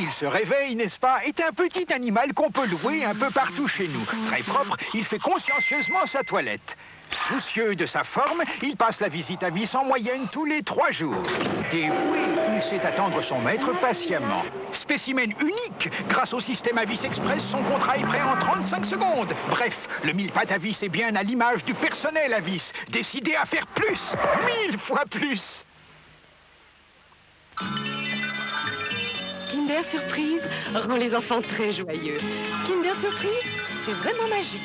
il se réveille, n'est-ce pas, est un petit animal qu'on peut louer un peu partout chez nous. Très propre, il fait consciencieusement sa toilette. Soucieux de sa forme, il passe la visite à vis en moyenne tous les 3 jours. Dévoué, il sait attendre son maître patiemment. Spécimen unique, grâce au système à vis express, son contrat est prêt en 35 secondes. Bref, le mille-pattes à vis est bien à l'image du personnel à vis, décidé à faire plus, 1000 fois plus. Kinder Surprise rend les enfants très joyeux. Kinder Surprise, c'est vraiment magique.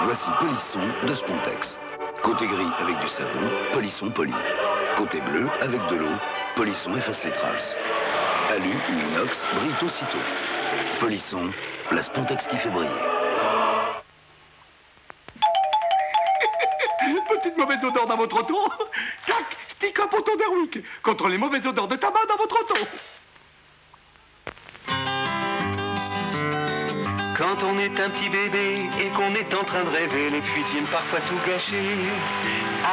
Voici Polisson de Spontex. Côté gris avec du savon, Polisson poli. Côté bleu avec de l'eau, Polisson efface les traces. Alu ou inox brille aussitôt. Polisson, la Spontex qui fait briller. Petite mauvaise odeur dans votre auto. Tac, stick up auto d'Airwick contre les mauvaises odeurs de tabac dans votre auto. Quand on est un petit bébé et qu'on est en train de rêver, les fuites viennent parfois tout gâcher.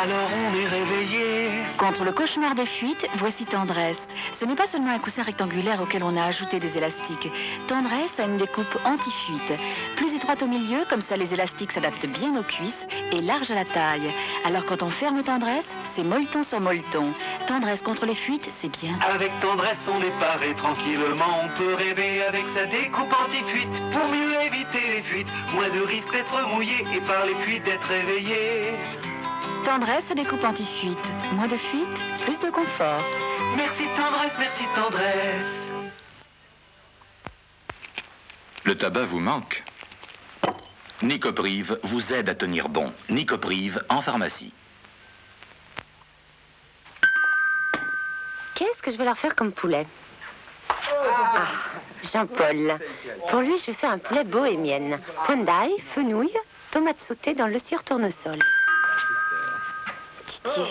Alors on est réveillé. Contre le cauchemar des fuites, voici Tendresse. Ce n'est pas seulement un coussin rectangulaire auquel on a ajouté des élastiques. Tendresse a une découpe anti-fuite. Plus étroite au milieu, comme ça les élastiques s'adaptent bien aux cuisses, et large à la taille. Alors quand on ferme Tendresse, c'est molleton sur molleton. Tendresse contre les fuites, c'est bien. Avec Tendresse, on est paré tranquillement. On peut rêver avec sa découpe anti-fuite pour mieux éviter les fuites. Moins de risques d'être mouillé et par les fuites d'être réveillé. Tendresse a découpe anti-fuite. Moins de fuite, plus de confort. Merci Tendresse, merci Tendresse. Le tabac vous manque. Nicoprive vous aide à tenir bon. Nicoprive en pharmacie. Qu'est-ce que je vais leur faire comme poulet? Ah, Jean-Paul. Pour lui, je vais faire un poulet bohémienne. Pomme d'ail, fenouil, tomates sautées dans le sur tournesol. Titier.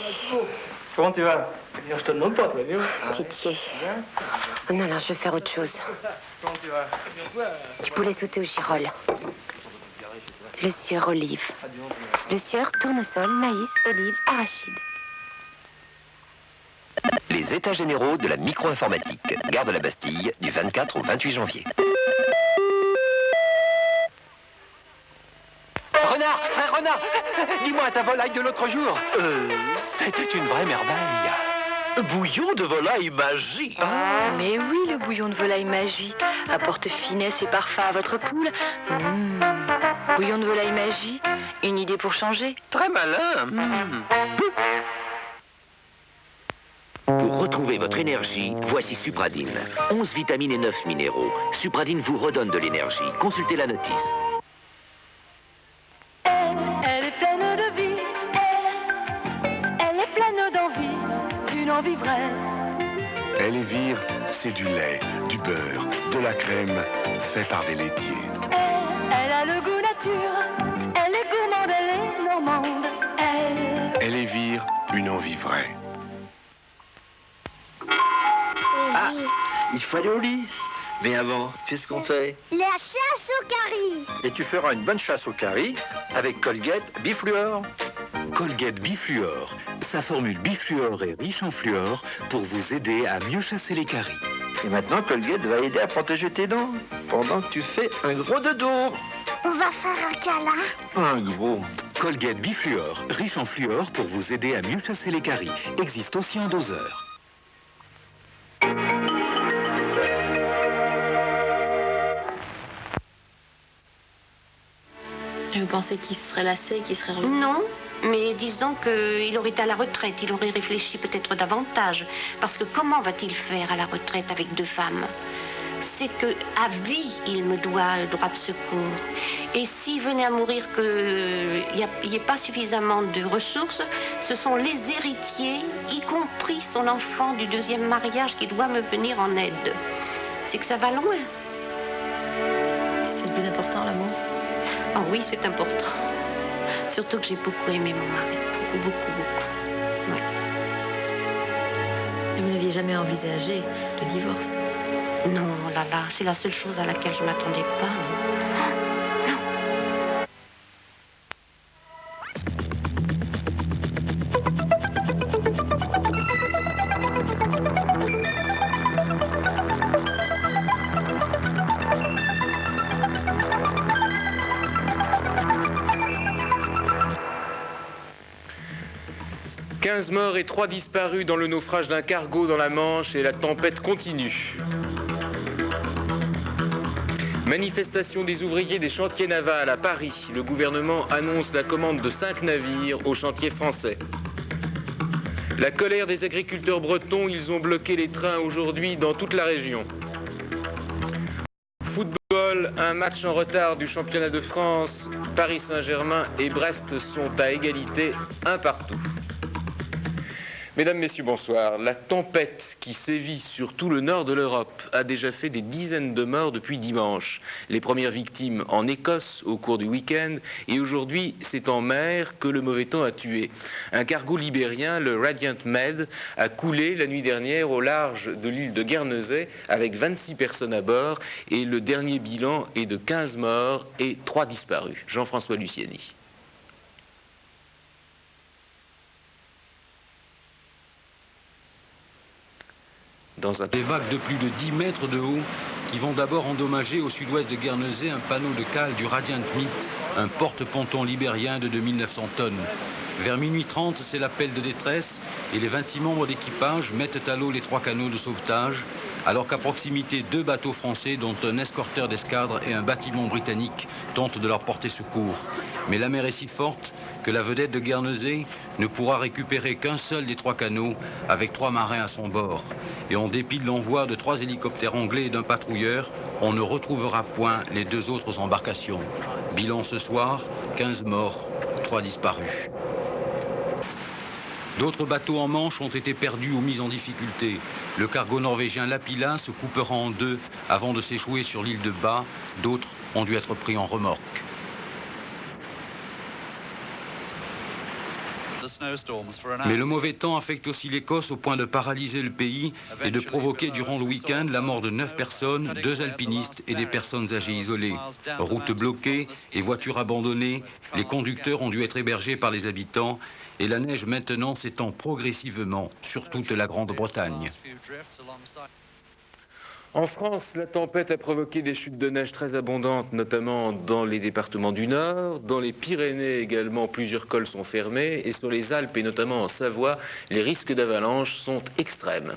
Comment tu vas? Je te demande pas, toi, vieux. Titier. Oh non, alors je vais faire autre chose. Comment tu vas? Du poulet sauté au girolles. Le sieur olive. Le sieur tournesol, maïs, olive, arachide. Les états généraux de la micro-informatique. Gare de la Bastille, du 24 au 28 janvier. Renard, frère Renard, dis-moi ta volaille de l'autre jour. C'était une vraie merveille. Bouillon de volaille magique. Mais oui, le bouillon de volaille magie apporte finesse et parfum à votre poule. Bouillon de volaille magie, une idée pour changer. Très malin. Pour retrouver votre énergie, voici Supradine. 11 vitamines et 9 minéraux. Supradine vous redonne de l'énergie. Consultez la notice. Elle est pleine de vie, elle est pleine d'envie, une envie vraie. Elevir, c'est du lait, du beurre, de la crème, fait par des laitiers. Elle a le goût nature, elle est gourmande, elle est normande. Elevir, une envie vraie. Ah, il faut aller au lit. Mais avant, qu'est-ce qu'on fait? La chasse au caries. Et tu feras une bonne chasse au caries avec Colgate Bifluor. Colgate Bifluor. Sa formule Bifluor est riche en fluor pour vous aider à mieux chasser les caries. Et maintenant, Colgate va aider à protéger tes dents pendant que tu fais un gros dodo. On va faire un câlin. Un gros. Colgate Bifluor, riche en fluor pour vous aider à mieux chasser les caries. Existe aussi en doseur. Vous pensez qu'il serait lassé, qu'il serait revenu? Non, mais disons qu'il aurait été à la retraite, il aurait réfléchi peut-être davantage. Parce que comment va-t-il faire à la retraite avec 2 femmes? C'est que à vie, il me doit le droit de secours. Et s'il venait à mourir qu'il n'y ait pas suffisamment de ressources, ce sont les héritiers, y compris son enfant du 2e mariage, qui doit me venir en aide. C'est que ça va loin. C'est le plus important, l'amour? Ah oui, c'est important. Surtout que j'ai beaucoup aimé mon mari. Beaucoup. Ouais. Vous n'aviez jamais envisagé le divorce? Non, là, c'est la seule chose à laquelle je ne m'attendais pas. Non. 15 morts et 3 disparus dans le naufrage d'un cargo dans la Manche et la tempête continue. Manifestation des ouvriers des chantiers navals à Paris. Le gouvernement annonce la commande de 5 navires aux chantiers français. La colère des agriculteurs bretons, ils ont bloqué les trains aujourd'hui dans toute la région. Football, un match en retard du championnat de France. Paris Saint-Germain et Brest sont à égalité, 1 partout. Mesdames, Messieurs, bonsoir. La tempête qui sévit sur tout le nord de l'Europe a déjà fait des dizaines de morts depuis dimanche. Les premières victimes en Écosse au cours du week-end et aujourd'hui, c'est en mer que le mauvais temps a tué. Un cargo libérien, le Radiant Med, a coulé la nuit dernière au large de l'île de Guernesey avec 26 personnes à bord et le dernier bilan est de 15 morts et 3 disparus. Jean-François Luciani. Des vagues de plus de 10 mètres de haut qui vont d'abord endommager au sud-ouest de Guernesey un panneau de cale du Radiant Meat, un porte-ponton libérien de 2900 tonnes. Vers minuit 30, c'est l'appel de détresse et les 26 membres d'équipage mettent à l'eau les 3 canots de sauvetage, alors qu'à proximité 2 bateaux français, dont un escorteur d'escadre et un bâtiment britannique, tentent de leur porter secours. Mais la mer est si forte que la vedette de Guernesey ne pourra récupérer qu'un seul des 3 canots avec 3 marins à son bord. Et en dépit de l'envoi de 3 hélicoptères anglais et d'un patrouilleur, on ne retrouvera point les 2 autres embarcations. Bilan ce soir, 15 morts, 3 disparus. D'autres bateaux en Manche ont été perdus ou mis en difficulté. Le cargo norvégien Lapila se coupera en 2 avant de s'échouer sur l'île de Bas. D'autres ont dû être pris en remorque. Mais le mauvais temps affecte aussi l'Écosse au point de paralyser le pays et de provoquer durant le week-end la mort de 9 personnes, 2 alpinistes et des personnes âgées isolées. Routes bloquées et voitures abandonnées, les conducteurs ont dû être hébergés par les habitants et la neige maintenant s'étend progressivement sur toute la Grande-Bretagne. En France, la tempête a provoqué des chutes de neige très abondantes, notamment dans les départements du Nord. Dans les Pyrénées également, plusieurs cols sont fermés. Et sur les Alpes, et notamment en Savoie, les risques d'avalanche sont extrêmes.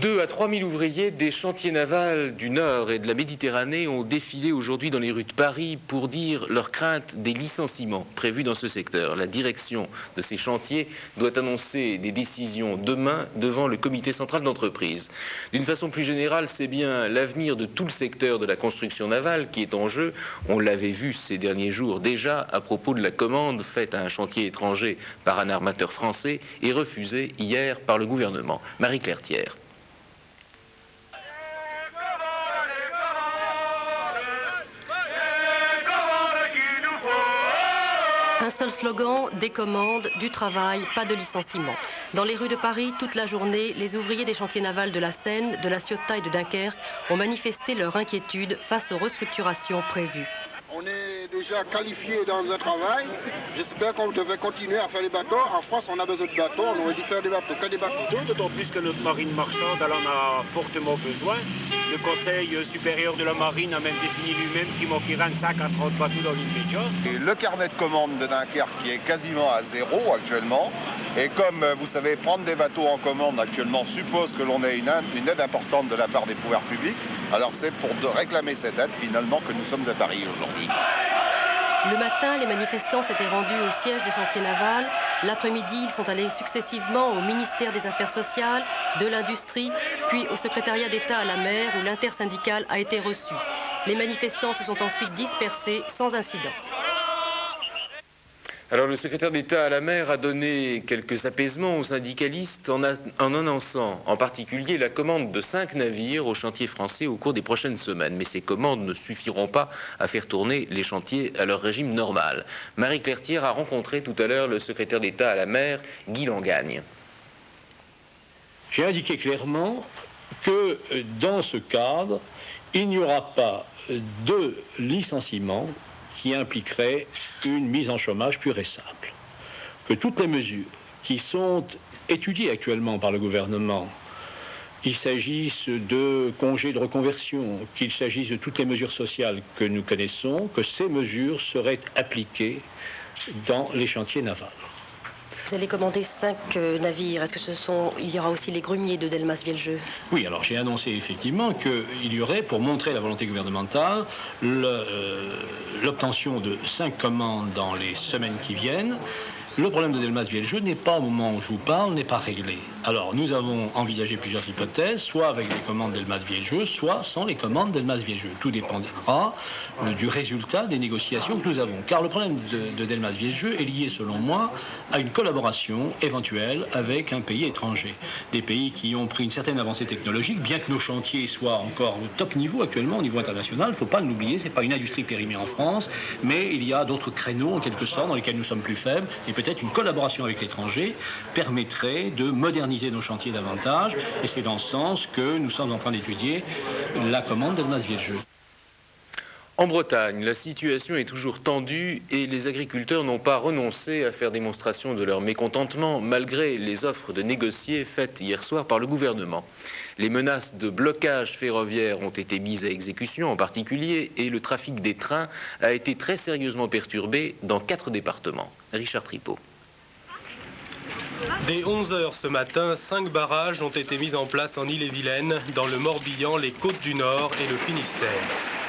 2 à 3 000 ouvriers des chantiers navals du Nord et de la Méditerranée ont défilé aujourd'hui dans les rues de Paris pour dire leur crainte des licenciements prévus dans ce secteur. La direction de ces chantiers doit annoncer des décisions demain devant le comité central d'entreprise. D'une façon plus générale, c'est bien l'avenir de tout le secteur de la construction navale qui est en jeu. On l'avait vu ces derniers jours déjà à propos de la commande faite à un chantier étranger par un armateur français et refusée hier par le gouvernement. Marie-Claire Thiers. Un seul slogan, des commandes, du travail, pas de licenciement. Dans les rues de Paris, toute la journée, les ouvriers des chantiers navals de la Seine, de la Ciotat et de Dunkerque ont manifesté leur inquiétude face aux restructurations prévues. On est déjà qualifié dans un travail. J'espère qu'on devait continuer à faire des bateaux. En France, on a besoin de bateaux. On aurait dû faire des bateaux, que des bateaux. D'autant plus que notre marine marchande, elle en a fortement besoin. Le Conseil supérieur de la marine a même défini lui-même qu'il manquait 25 à 30 bateaux dans l'immédiat. Le carnet de commande de Dunkerque qui est quasiment à 0 actuellement. Et comme vous savez, prendre des bateaux en commande actuellement suppose que l'on ait une aide importante de la part des pouvoirs publics. Alors c'est pour réclamer cette aide finalement que nous sommes à Paris aujourd'hui. Le matin, les manifestants s'étaient rendus au siège des chantiers navals. L'après-midi, ils sont allés successivement au ministère des Affaires sociales, de l'Industrie, puis au secrétariat d'État à la mer où l'intersyndicale a été reçu. Les manifestants se sont ensuite dispersés sans incident. Alors le secrétaire d'État à la mer a donné quelques apaisements aux syndicalistes en annonçant en particulier la commande de 5 navires aux chantiers français au cours des prochaines semaines. Mais ces commandes ne suffiront pas à faire tourner les chantiers à leur régime normal. Marie-Claire Thiers a rencontré tout à l'heure le secrétaire d'État à la mer, Guy Langagne. J'ai indiqué clairement que dans ce cadre, il n'y aura pas de licenciement qui impliquerait une mise en chômage pure et simple. Que toutes les mesures qui sont étudiées actuellement par le gouvernement, qu'il s'agisse de congés de reconversion, qu'il s'agisse de toutes les mesures sociales que nous connaissons, que ces mesures seraient appliquées dans les chantiers navals. Vous allez commander 5 navires. Est-ce que il y aura aussi les grumiers de Delmas-Vieljeu? Oui, alors j'ai annoncé effectivement qu'il y aurait, pour montrer la volonté gouvernementale, l'obtention de 5 commandes dans les semaines qui viennent. Le problème de Delmas-Vieljeu n'est pas, au moment où je vous parle, n'est pas réglé. Alors, nous avons envisagé plusieurs hypothèses, soit avec les commandes Delmas-Vieljeu, soit sans les commandes Delmas-Vieljeu. Tout dépendra du résultat des négociations que nous avons. Car le problème de Delmas-Vieljeu est lié, selon moi, à une collaboration éventuelle avec un pays étranger. Des pays qui ont pris une certaine avancée technologique, bien que nos chantiers soient encore au top niveau actuellement, au niveau international. Il ne faut pas l'oublier, ce n'est pas une industrie périmée en France, mais il y a d'autres créneaux, en quelque sorte, dans lesquels nous sommes plus faibles, et peut-être une collaboration avec l'étranger permettrait de moderniser nos chantiers davantage, et c'est dans ce sens que nous sommes en train d'étudier la commande Delmas-Vieljeu. En Bretagne, la situation est toujours tendue et les agriculteurs n'ont pas renoncé à faire démonstration de leur mécontentement malgré les offres de négocier faites hier soir par le gouvernement. Les menaces de blocage ferroviaire ont été mises à exécution en particulier et le trafic des trains a été très sérieusement perturbé dans 4 départements. Richard Tripot. Dès 11 h ce matin, 5 barrages ont été mis en place en Ille-et-Vilaine, dans le Morbihan, les Côtes-du-Nord et le Finistère.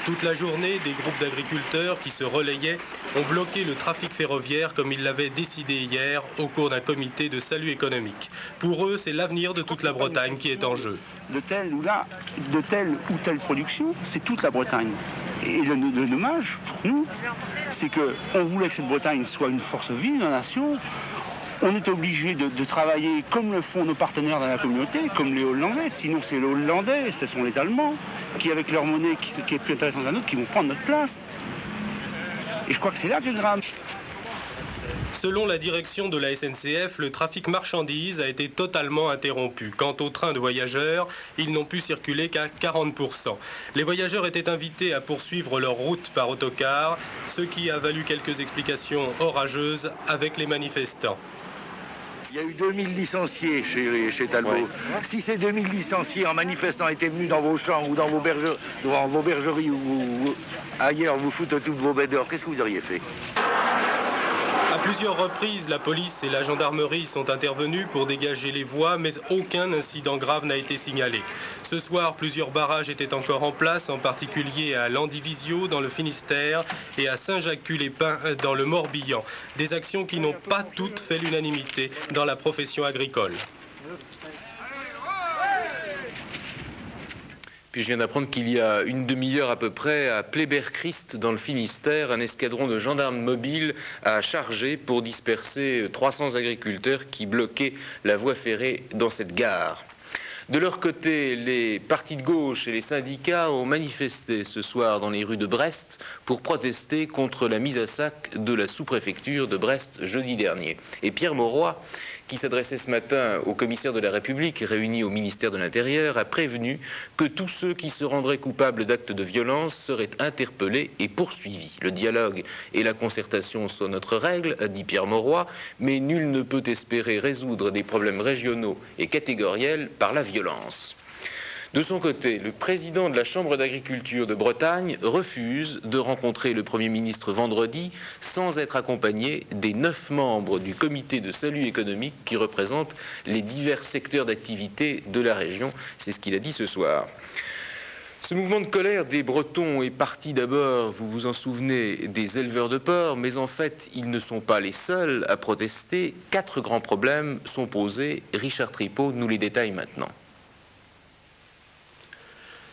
Toute la journée, des groupes d'agriculteurs qui se relayaient ont bloqué le trafic ferroviaire comme ils l'avaient décidé hier au cours d'un comité de salut économique. Pour eux, c'est l'avenir de toute la Bretagne qui est en jeu. De telle ou telle production, c'est toute la Bretagne. Et le dommage pour nous, c'est qu'on voulait que cette Bretagne soit une force vive, une nation. On est obligé de travailler comme le font nos partenaires dans la communauté, comme les Hollandais. Sinon, c'est les Hollandais, ce sont les Allemands, qui avec leur monnaie, qui est plus intéressante à nous, qui vont prendre notre place. Et je crois que c'est là que le drame. Selon la direction de la SNCF, le trafic marchandises a été totalement interrompu. Quant aux trains de voyageurs, ils n'ont pu circuler qu'à 40%. Les voyageurs étaient invités à poursuivre leur route par autocar, ce qui a valu quelques explications orageuses avec les manifestants. Il y a eu 2000 licenciés chez Talbot. Ouais. Si ces 2000 licenciés en manifestant étaient venus dans vos champs ou dans vos bergeries ou ailleurs vous foutent toutes vos bêtes dehors, qu'est-ce que vous auriez fait? À plusieurs reprises, la police et la gendarmerie sont intervenus pour dégager les voies, mais aucun incident grave n'a été signalé. Ce soir, plusieurs barrages étaient encore en place, en particulier à Landivisio, dans le Finistère, et à Saint-Jacques-Cul-les-Pins, dans le Morbihan. Des actions qui n'ont pas toutes fait l'unanimité dans la profession agricole. Puis je viens d'apprendre qu'il y a une demi-heure à peu près, à Pleyber-Christ, dans le Finistère, un escadron de gendarmes mobiles a chargé pour disperser 300 agriculteurs qui bloquaient la voie ferrée dans cette gare. De leur côté, les partis de gauche et les syndicats ont manifesté ce soir dans les rues de Brest pour protester contre la mise à sac de la sous-préfecture de Brest jeudi dernier. Et Pierre Mauroy, qui s'adressait ce matin au commissaire de la République réuni au ministère de l'Intérieur, a prévenu que tous ceux qui se rendraient coupables d'actes de violence seraient interpellés et poursuivis. Le dialogue et la concertation sont notre règle, a dit Pierre Mauroy, mais nul ne peut espérer résoudre des problèmes régionaux et catégoriels par la violence. De son côté, le président de la Chambre d'agriculture de Bretagne refuse de rencontrer le Premier ministre vendredi sans être accompagné des 9 membres du comité de salut économique qui représentent les divers secteurs d'activité de la région. C'est ce qu'il a dit ce soir. Ce mouvement de colère des Bretons est parti d'abord, vous vous en souvenez, des éleveurs de porcs, mais en fait, ils ne sont pas les seuls à protester. 4 grands problèmes sont posés. Richard Tripot nous les détaille maintenant.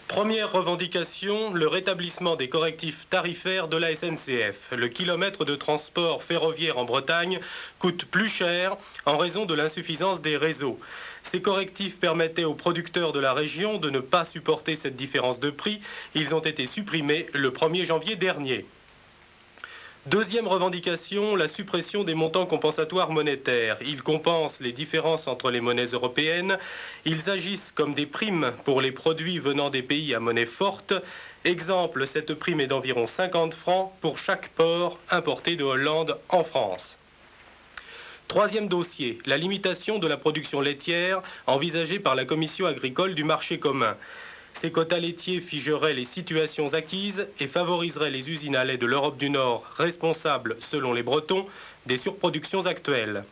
Première revendication, le rétablissement des correctifs tarifaires de la SNCF. Le kilomètre de transport ferroviaire en Bretagne coûte plus cher en raison de l'insuffisance des réseaux. Ces correctifs permettaient aux producteurs de la région de ne pas supporter cette différence de prix. Ils ont été supprimés le 1er janvier dernier. Deuxième revendication, la suppression des montants compensatoires monétaires. Ils compensent les différences entre les monnaies européennes. Ils agissent comme des primes pour les produits venant des pays à monnaie forte. Exemple, cette prime est d'environ 50 francs pour chaque porc importé de Hollande en France. Troisième dossier, la limitation de la production laitière envisagée par la Commission agricole du marché commun. Ces quotas laitiers figeraient les situations acquises et favoriseraient les usines à lait de l'Europe du Nord, responsables, selon les Bretons, des surproductions actuelles.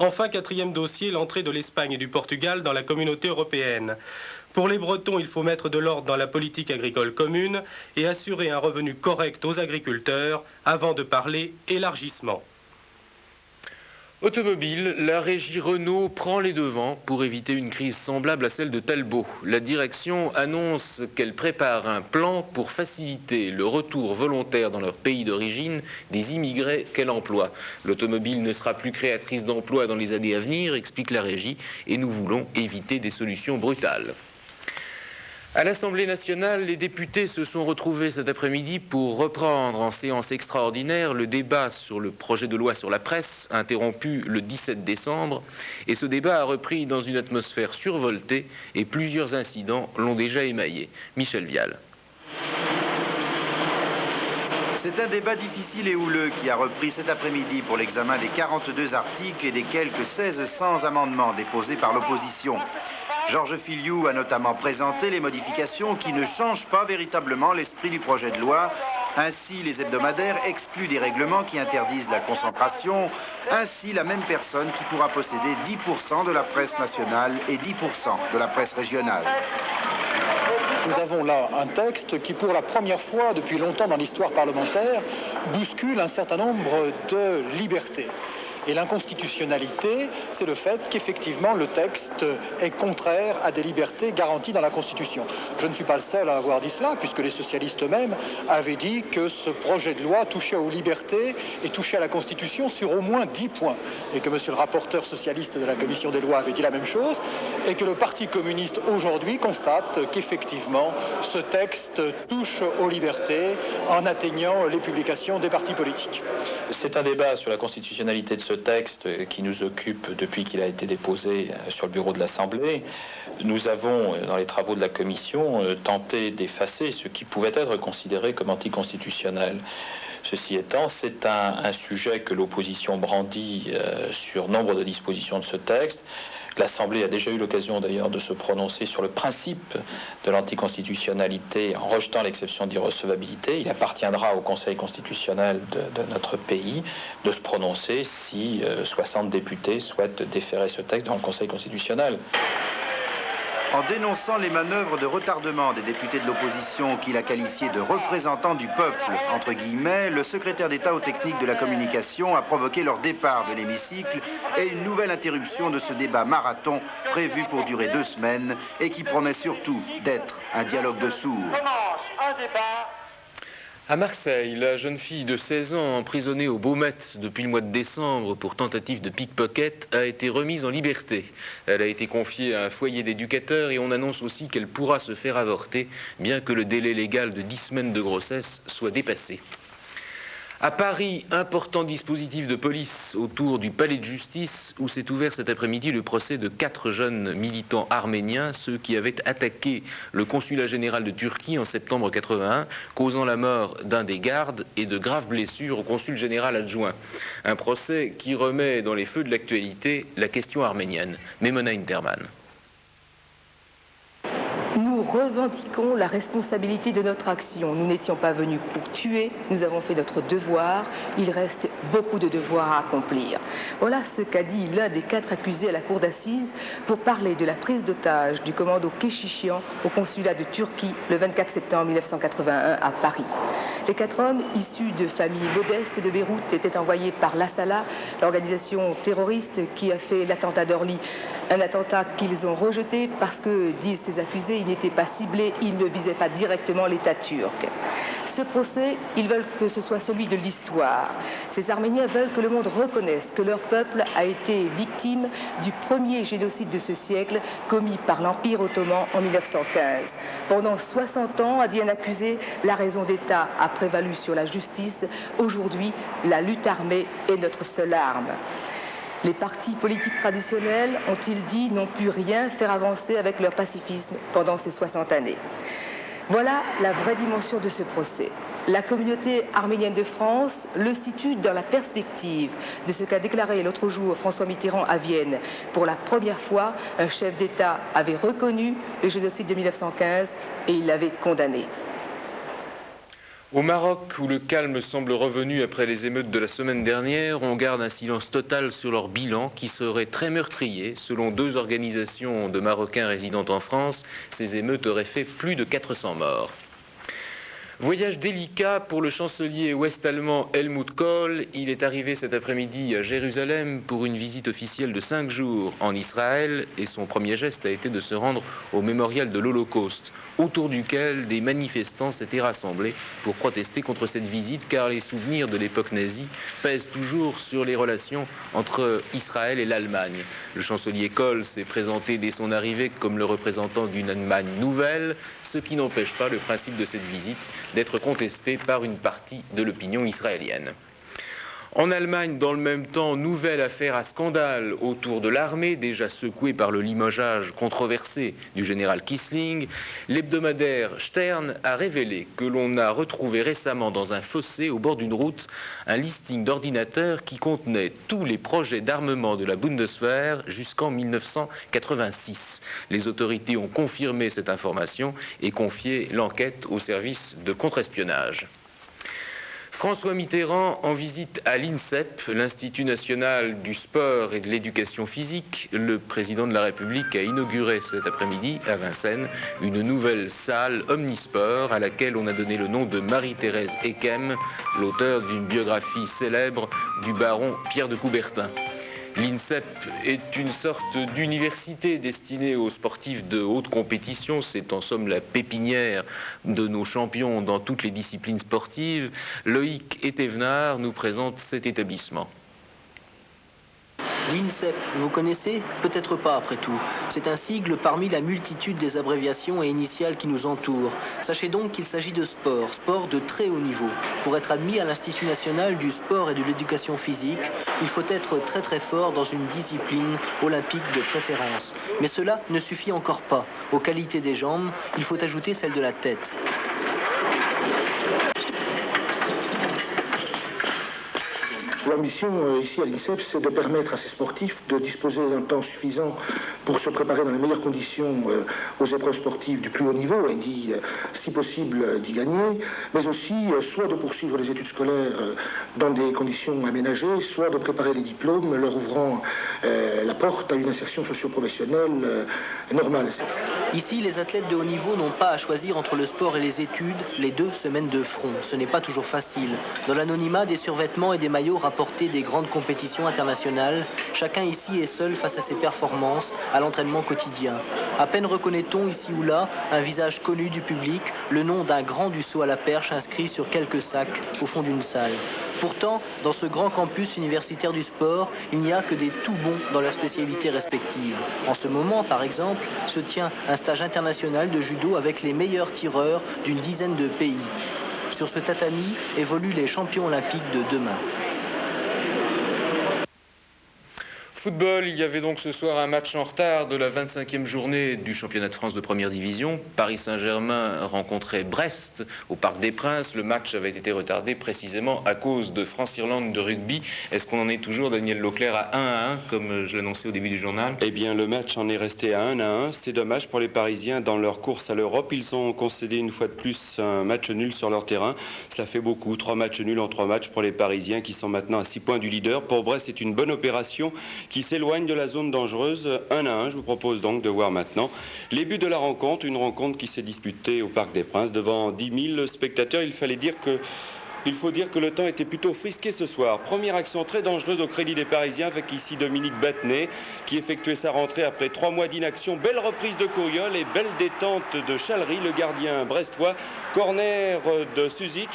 Enfin, quatrième dossier, l'entrée de l'Espagne et du Portugal dans la communauté européenne. Pour les Bretons, il faut mettre de l'ordre dans la politique agricole commune et assurer un revenu correct aux agriculteurs avant de parler élargissement. Automobile, la régie Renault prend les devants pour éviter une crise semblable à celle de Talbot. La direction annonce qu'elle prépare un plan pour faciliter le retour volontaire dans leur pays d'origine des immigrés qu'elle emploie. L'automobile ne sera plus créatrice d'emplois dans les années à venir, explique la régie, et nous voulons éviter des solutions brutales. À l'Assemblée nationale, les députés se sont retrouvés cet après-midi pour reprendre en séance extraordinaire le débat sur le projet de loi sur la presse, interrompu le 17 décembre. Et ce débat a repris dans une atmosphère survoltée et plusieurs incidents l'ont déjà émaillé. Michel Vial. C'est un débat difficile et houleux qui a repris cet après-midi pour l'examen des 42 articles et des quelques 1600 amendements déposés par l'opposition. Georges Filiou a notamment présenté les modifications qui ne changent pas véritablement l'esprit du projet de loi. Ainsi, les hebdomadaires excluent des règlements qui interdisent la concentration. Ainsi, la même personne qui pourra posséder 10% de la presse nationale et 10% de la presse régionale. Nous avons là un texte qui, pour la première fois depuis longtemps dans l'histoire parlementaire, bouscule un certain nombre de libertés. Et l'inconstitutionnalité, c'est le fait qu'effectivement le texte est contraire à des libertés garanties dans la Constitution. Je ne suis pas le seul à avoir dit cela, puisque les socialistes eux-mêmes avaient dit que ce projet de loi touchait aux libertés et touchait à la Constitution sur au moins 10 points. Et que monsieur le rapporteur socialiste de la Commission des lois avait dit la même chose, et que le Parti communiste aujourd'hui constate qu'effectivement ce texte touche aux libertés en atteignant les publications des partis politiques. C'est un débat sur la constitutionnalité de ce texte qui nous occupe depuis qu'il a été déposé sur le bureau de l'Assemblée. Nous avons, dans les travaux de la Commission, tenté d'effacer ce qui pouvait être considéré comme anticonstitutionnel. Ceci étant, c'est un sujet que l'opposition brandit sur nombre de dispositions de ce texte. L'Assemblée a déjà eu l'occasion d'ailleurs de se prononcer sur le principe de l'anticonstitutionnalité en rejetant l'exception d'irrecevabilité. Il appartiendra au Conseil constitutionnel de notre pays de se prononcer si 60 députés souhaitent déférer ce texte dans le Conseil constitutionnel. En dénonçant les manœuvres de retardement des députés de l'opposition qu'il a qualifiés de représentants du peuple, entre guillemets, le secrétaire d'État aux techniques de la communication a provoqué leur départ de l'hémicycle et une nouvelle interruption de ce débat marathon prévu pour durer 2 semaines et qui promet surtout d'être un dialogue de sourds. À Marseille, la jeune fille de 16 ans emprisonnée au Baumette depuis le mois de décembre pour tentative de pickpocket a été remise en liberté. Elle a été confiée à un foyer d'éducateurs et on annonce aussi qu'elle pourra se faire avorter, bien que le délai légal de 10 semaines de grossesse soit dépassé. À Paris, important dispositif de police autour du palais de justice où s'est ouvert cet après-midi le procès de 4 jeunes militants arméniens, ceux qui avaient attaqué le consulat général de Turquie en septembre 81, causant la mort d'un des gardes et de graves blessures au consul général adjoint. Un procès qui remet dans les feux de l'actualité la question arménienne. Memona Interman. Nous revendiquons la responsabilité de notre action. Nous n'étions pas venus pour tuer, nous avons fait notre devoir. Il reste beaucoup de devoirs à accomplir. Voilà ce qu'a dit l'un des 4 accusés à la cour d'assises pour parler de la prise d'otage du commando Kechichian au consulat de Turquie le 24 septembre 1981 à Paris. Les 4 hommes issus de familles modestes de Beyrouth étaient envoyés par l'Assala, l'organisation terroriste qui a fait l'attentat d'Orly. Un attentat qu'ils ont rejeté parce que, disent ces accusés, il n'était pas ciblé, il ne visait pas directement l'État turc. Ce procès, ils veulent que ce soit celui de l'histoire. Ces Arméniens veulent que le monde reconnaisse que leur peuple a été victime du premier génocide de ce siècle commis par l'Empire ottoman en 1915. Pendant 60 ans, a dit un accusé, la raison d'État a prévalu sur la justice. Aujourd'hui, la lutte armée est notre seule arme. Les partis politiques traditionnels, ont-ils dit, n'ont pu rien faire avancer avec leur pacifisme pendant ces 60 années. Voilà la vraie dimension de ce procès. La communauté arménienne de France le situe dans la perspective de ce qu'a déclaré l'autre jour François Mitterrand à Vienne. Pour la première fois, un chef d'État avait reconnu le génocide de 1915 et il l'avait condamné. Au Maroc, où le calme semble revenu après les émeutes de la semaine dernière, on garde un silence total sur leur bilan qui serait très meurtrier. Selon 2 organisations de Marocains résidant en France, ces émeutes auraient fait plus de 400 morts. Voyage délicat pour le chancelier ouest-allemand Helmut Kohl. Il est arrivé cet après-midi à Jérusalem pour une visite officielle de 5 jours en Israël et son premier geste a été de se rendre au mémorial de l'Holocauste, autour duquel des manifestants s'étaient rassemblés pour protester contre cette visite car les souvenirs de l'époque nazie pèsent toujours sur les relations entre Israël et l'Allemagne. Le chancelier Kohl s'est présenté dès son arrivée comme le représentant d'une Allemagne nouvelle, ce qui n'empêche pas le principe de cette visite d'être contesté par une partie de l'opinion israélienne. En Allemagne, dans le même temps, nouvelle affaire à scandale autour de l'armée, déjà secouée par le limogeage controversé du général Kissling. L'hebdomadaire Stern a révélé que l'on a retrouvé récemment dans un fossé au bord d'une route un listing d'ordinateurs qui contenait tous les projets d'armement de la Bundeswehr jusqu'en 1986. Les autorités ont confirmé cette information et confié l'enquête au service de contre-espionnage. François Mitterrand en visite à l'INSEP, l'Institut national du sport et de l'éducation physique. Le président de la République a inauguré cet après-midi à Vincennes une nouvelle salle omnisport à laquelle on a donné le nom de Marie-Thérèse Ekem, l'auteur d'une biographie célèbre du baron Pierre de Coubertin. L'INSEP est une sorte d'université destinée aux sportifs de haute compétition. C'est en somme la pépinière de nos champions dans toutes les disciplines sportives. Loïc Etévenard nous présente cet établissement. L'INSEP, vous connaissez? Peut-être pas après tout. C'est un sigle parmi la multitude des abréviations et initiales qui nous entourent. Sachez donc qu'il s'agit de sport, sport de très haut niveau. Pour être admis à l'Institut national du sport et de l'éducation physique, il faut être très très fort dans une discipline olympique de préférence. Mais cela ne suffit encore pas. Aux qualités des jambes, il faut ajouter celle de la tête. L'ambition ici à l'INSEP, c'est de permettre à ces sportifs de disposer d'un temps suffisant pour se préparer dans les meilleures conditions aux épreuves sportives du plus haut niveau et si possible d'y gagner, mais aussi soit de poursuivre les études scolaires dans des conditions aménagées, soit de préparer les diplômes, leur ouvrant la porte à une insertion socio-professionnelle normale. Ici, les athlètes de haut niveau n'ont pas à choisir entre le sport et les études, les deux se mènent de front. Ce n'est pas toujours facile. Dans l'anonymat, des survêtements et des maillots rapportés des grandes compétitions internationales, chacun ici est seul face à ses performances, à l'entraînement quotidien. À peine reconnaît-on ici ou là un visage connu du public, le nom d'un grand du saut à la perche inscrit sur quelques sacs au fond d'une salle. Pourtant, dans ce grand campus universitaire du sport, il n'y a que des tout bons dans leurs spécialités respectives. En ce moment, par exemple, se tient un stage international de judo avec les meilleurs tireurs d'une dizaine de pays. Sur ce tatami évoluent les champions olympiques de demain. Football, il y avait donc ce soir un match en retard de la 25e journée du championnat de France de première division. Paris Saint-Germain rencontrait Brest au Parc des Princes. Le match avait été retardé précisément à cause de France-Irlande de rugby. Est-ce qu'on en est toujours, Daniel Leclerc, à 1-1, comme je l'annonçais au début du journal? Eh bien, le match en est resté à 1-1. C'est dommage pour les Parisiens dans leur course à l'Europe. Ils ont concédé une fois de plus un match nul sur leur terrain. Cela fait beaucoup, 3 matchs nuls en 3 matchs pour les Parisiens qui sont maintenant à 6 points du leader. Pour Brest, c'est une bonne opération qui s'éloigne de la zone dangereuse. 1-1, je vous propose donc de voir maintenant les buts de la rencontre, une rencontre qui s'est disputée au Parc des Princes devant 10 000 spectateurs. Il faut dire que le temps était plutôt frisqué ce soir. Première action très dangereuse au crédit des Parisiens avec ici Dominique Battenet qui effectuait sa rentrée après 3 mois d'inaction. Belle reprise de Couriol et belle détente de Chalery, le gardien brestois. Corner de Suzic.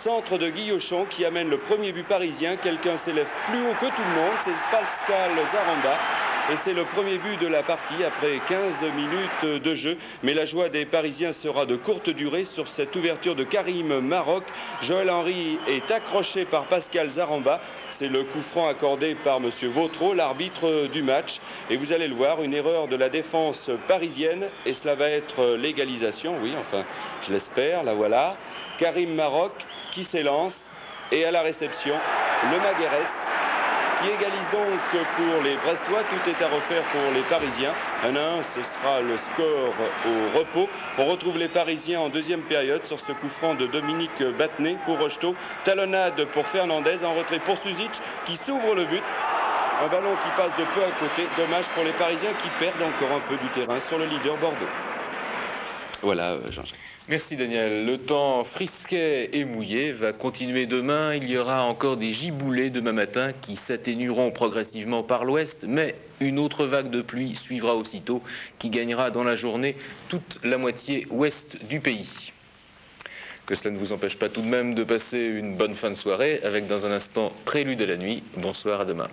Centre de Guillochon qui amène le premier but parisien. Quelqu'un s'élève plus haut que tout le monde, c'est Pascal Zaramba. Et c'est le premier but de la partie après 15 minutes de jeu. Mais la joie des Parisiens sera de courte durée sur cette ouverture de Karim Maroc. Joël Henry est accroché par Pascal Zaramba. C'est le coup franc accordé par M. Vautreau, l'arbitre du match. Et vous allez le voir, une erreur de la défense parisienne. Et cela va être l'égalisation, oui, enfin, je l'espère, la voilà. Karim Maroc qui s'élance et à la réception, le Maguérès qui égalise donc pour les Brestois. Tout est à refaire pour les Parisiens. 1-1, ce sera le score au repos. On retrouve les Parisiens en deuxième période sur ce coup franc de Dominique Battenet pour Rocheteau. Talonnade pour Fernandez, en retrait pour Suzic qui s'ouvre le but. Un ballon qui passe de peu à côté. Dommage pour les Parisiens qui perdent encore un peu du terrain sur le leader Bordeaux. Voilà, Jean-Jacques. Merci Daniel. Le temps frisquet et mouillé va continuer demain. Il y aura encore des giboulées demain matin qui s'atténueront progressivement par l'ouest, mais une autre vague de pluie suivra aussitôt qui gagnera dans la journée toute la moitié ouest du pays. Que cela ne vous empêche pas tout de même de passer une bonne fin de soirée avec dans un instant Prélude à la nuit. Bonsoir, à demain.